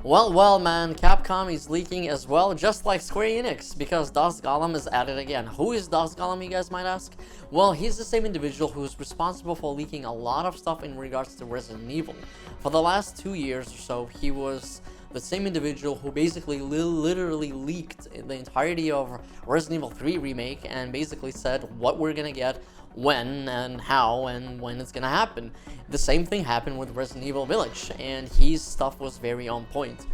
Well, man, Capcom is leaking as well, just like Square Enix, because Das Golem is at it again. Who is Das Golem, you guys might ask? Well, he's the same individual who's responsible for leaking a lot of stuff in regards to Resident Evil. For the last 2 years or so, he was the same individual who basically literally leaked the entirety of Resident Evil 3 Remake and basically said what we're gonna get, when and how and when it's gonna happen. The same thing happened with Resident Evil Village, and his stuff was very on point.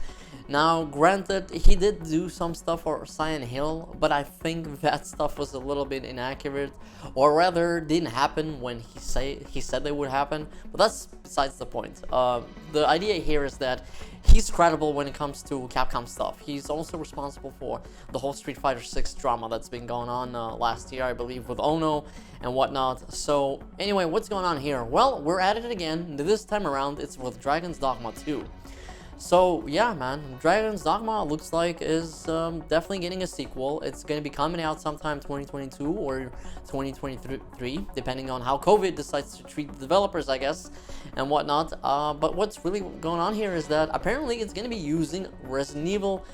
Now, granted, he did do some stuff for Silent Hill, but I think that stuff was a little bit inaccurate, or rather, didn't happen when he said they would happen. But that's besides the point. The idea here is that he's credible when it comes to Capcom stuff. He's also responsible for the whole Street Fighter 6 drama that's been going on last year, I believe, with Ono and whatnot. So, anyway, what's going on here? Well, we're at it again. This time around, it's with Dragon's Dogma 2. So, yeah, man, Dragon's Dogma looks like is definitely getting a sequel. It's going to be coming out sometime 2022 or 2023, depending on how COVID decides to treat the developers, I guess, and whatnot. But what's really going on here is that apparently it's going to be using Resident Evil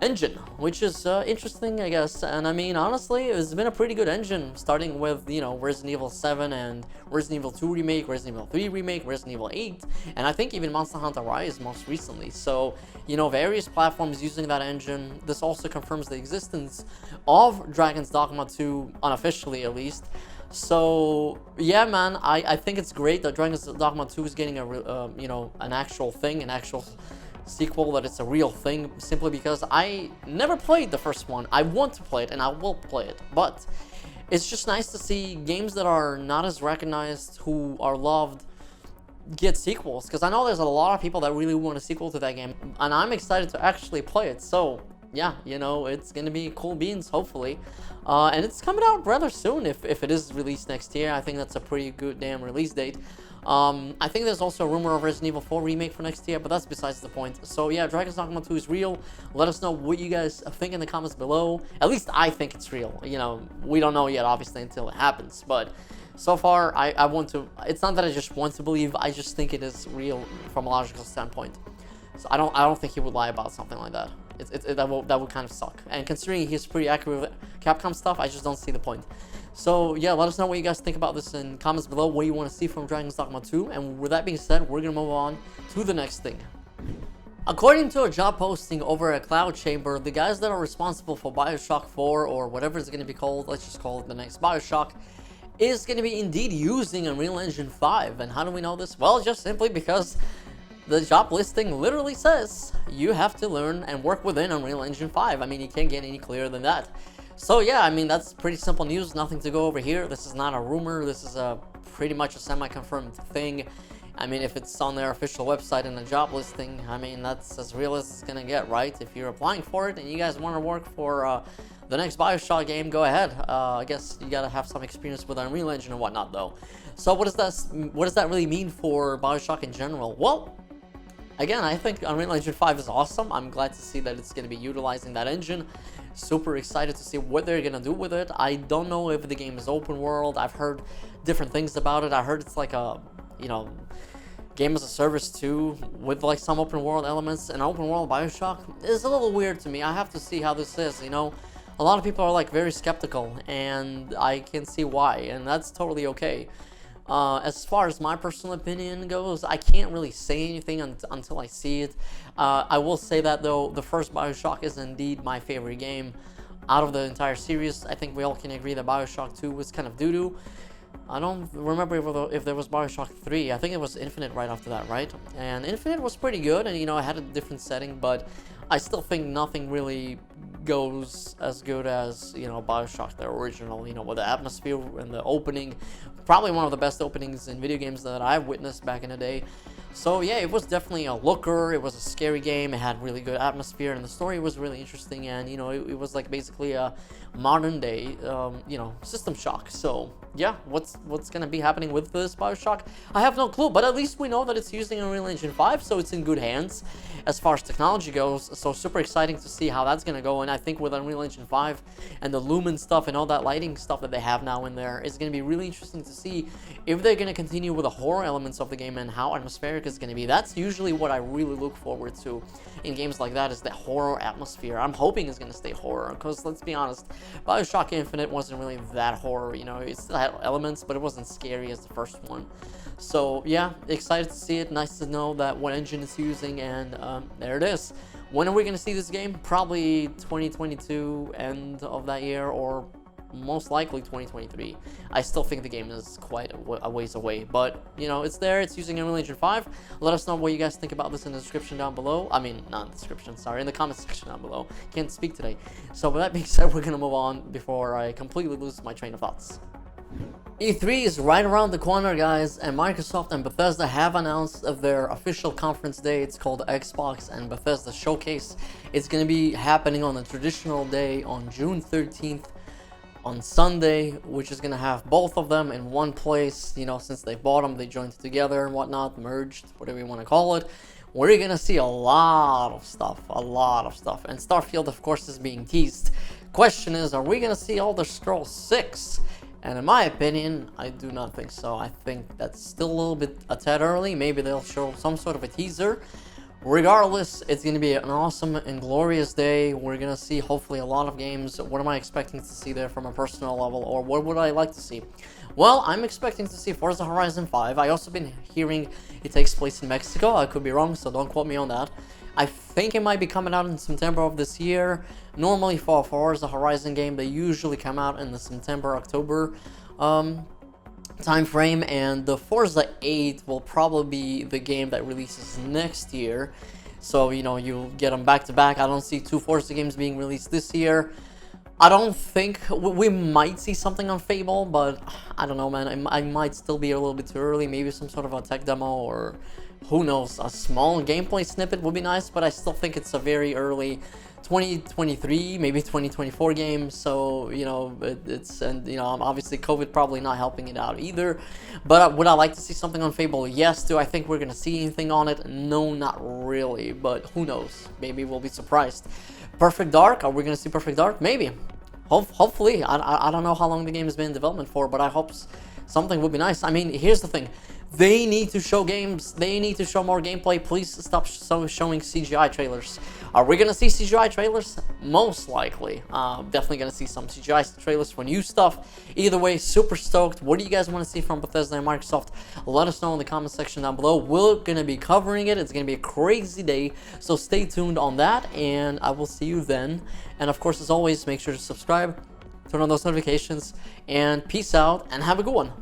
engine, which is interesting, I guess. And I mean, honestly, it's been a pretty good engine, starting with, you know, Resident Evil 7 and Resident Evil 2 Remake, Resident Evil 3 Remake, Resident Evil 8, and I think even Monster Hunter Rise most recently. So, you know, various platforms using that engine. This also confirms the existence of Dragon's Dogma 2, unofficially at least. So, yeah, man, I think it's great that Dragon's Dogma 2 is getting a, you know, an actual thing, an actual sequel, that it's a real thing, simply because I never played the first one. I want to play it and I will play it, but it's just nice to see games that are not as recognized, who are loved, get sequels, because I know there's a lot of people that really want a sequel to that game, and I'm excited to actually play it. So yeah, you know, it's gonna be cool beans, hopefully. And it's coming out rather soon if it is released next year. I think that's a pretty good damn release date. I think there's also a rumor of Resident Evil 4 Remake for next year, but that's besides the point. So yeah, Dragon's Dogma 2 is real. Let us know what you guys think in the comments below. At least I think it's real. You know, we don't know yet, obviously, until it happens. But so far, I want to... It's not that I just want to believe, I just think it is real from a logical standpoint. So I don't think he would lie about something like that. That would kind of suck. And considering he's pretty accurate with Capcom stuff, I just don't see the point. So yeah, let us know what you guys think about this in comments below, what you want to see from Dragon's Dogma 2. And with that being said, we're going to move on to the next thing. According to a job posting over at Cloud Chamber, the guys that are responsible for Bioshock 4, or whatever it's going to be called, let's just call it the next Bioshock, is going to be indeed using Unreal Engine 5. And how do we know this? Well, just simply because the job listing literally says you have to learn and work within Unreal Engine 5. I mean, you can't get any clearer than that. So yeah, I mean, that's pretty simple news, nothing to go over here. This is not a rumor, this is a pretty much a semi-confirmed thing. I mean, if it's on their official website in a job listing, I mean, that's as real as it's gonna get, right? If you're applying for it and you guys want to work for the next Bioshock game, go ahead. I guess you gotta have some experience with Unreal Engine and whatnot, though. So what does that really mean for Bioshock in general? Well, again, I think Unreal Engine 5 is awesome. I'm glad to see that it's going to be utilizing that engine. Super excited to see what they're going to do with it. I don't know if the game is open world. I've heard different things about it. I heard it's like a, you know, game as a service too, with like some open world elements. And open world Bioshock is a little weird to me. I have to see how this is, you know. A lot of people are like very skeptical, and I can see why, and that's totally okay. As far as my personal opinion goes, I can't really say anything until I see it. I will say that, though, the first Bioshock is indeed my favorite game out of the entire series. I think we all can agree that Bioshock 2 was kind of doo-doo. I don't remember if there was Bioshock 3. I think it was Infinite right after that, right? And Infinite was pretty good, and, you know, it had a different setting, but I still think nothing really goes as good as, you know, Bioshock, the original, you know, with the atmosphere and the opening. Probably one of the best openings in video games that I've witnessed back in the day. So yeah, it was definitely a looker. It was a scary game. It had really good atmosphere, and the story was really interesting. And, you know, it was like basically a modern day, you know, System Shock. So yeah, what's gonna be happening with this Bioshock? I have no clue, but at least we know that it's using Unreal Engine 5, so it's in good hands as far as technology goes. So super exciting to see how that's gonna go. And I think with Unreal Engine 5 and the Lumen stuff and all that lighting stuff that they have now in there, it's gonna be really interesting to see if they're going to continue with the horror elements of the game and how atmospheric it's going to be. That's usually what I really look forward to in games like that, is the horror atmosphere. I'm hoping it's going to stay horror, because let's be honest, Bioshock Infinite wasn't really that horror, you know, it still had elements, but it wasn't scary as the first one. So yeah, excited to see it, nice to know that what engine it's using, and there it is. When are we going to see this game? Probably 2022, end of that year, or most likely 2023. I still think the game is quite a ways away, but you know, it's there, it's using Unreal Engine 5. Let us know what you guys think about this in the description down below. I mean, not in the description, sorry, in the comment section down below. Can't speak today. So with that being said, we're gonna move on before I completely lose my train of thoughts. E3 is right around the corner, guys, and Microsoft and Bethesda have announced their official conference day. It's called Xbox and Bethesda Showcase. It's going to be happening on a traditional day on June 13th, on Sunday, which is going to have both of them in one place. You know, since they bought them, they joined together and whatnot, merged, whatever you want to call it. We're going to see a lot of stuff, and Starfield, of course, is being teased. Question is, are we going to see Elder Scrolls 6? And in my opinion, I do not think so. I think that's still a little bit a tad early. Maybe they'll show some sort of a teaser. Regardless, it's going to be an awesome and glorious day. We're going to see hopefully a lot of games. What am I expecting to see there from a personal level, or what would I like to see? Well, I'm expecting to see Forza Horizon 5. I also been hearing it takes place in Mexico. I could be wrong, so don't quote me on that. I think it might be coming out in September of this year. Normally for a Forza Horizon game, they usually come out in the September-October time frame, and the Forza 8 will probably be the game that releases next year. So, you know, you'll get them back to back. I don't see two Forza games being released this year. I don't think we might see something on Fable, but I don't know, man. I might still be a little bit too early. Maybe some sort of a tech demo, or who knows, a small gameplay snippet would be nice, but I still think it's a very early 2023, maybe 2024 game. So, you know, and you know, obviously COVID probably not helping it out either. But would I like to see something on Fable? Yes. Do I think we're gonna see anything on it? No, not really, but who knows, maybe we'll be surprised. Perfect Dark, are we gonna see Perfect Dark? Maybe. Hopefully. I don't know how long the game has been in development for, but I hope something would be nice. I mean, here's the thing. They need to show games. They need to show more gameplay. Please stop showing CGI trailers. Are we going to see CGI trailers? Most likely. Definitely going to see some CGI trailers for new stuff. Either way, super stoked. What do you guys want to see from Bethesda and Microsoft? Let us know in the comment section down below. We're going to be covering it. It's going to be a crazy day. So stay tuned on that, and I will see you then. And of course, as always, make sure to subscribe, turn on those notifications, and peace out, and have a good one.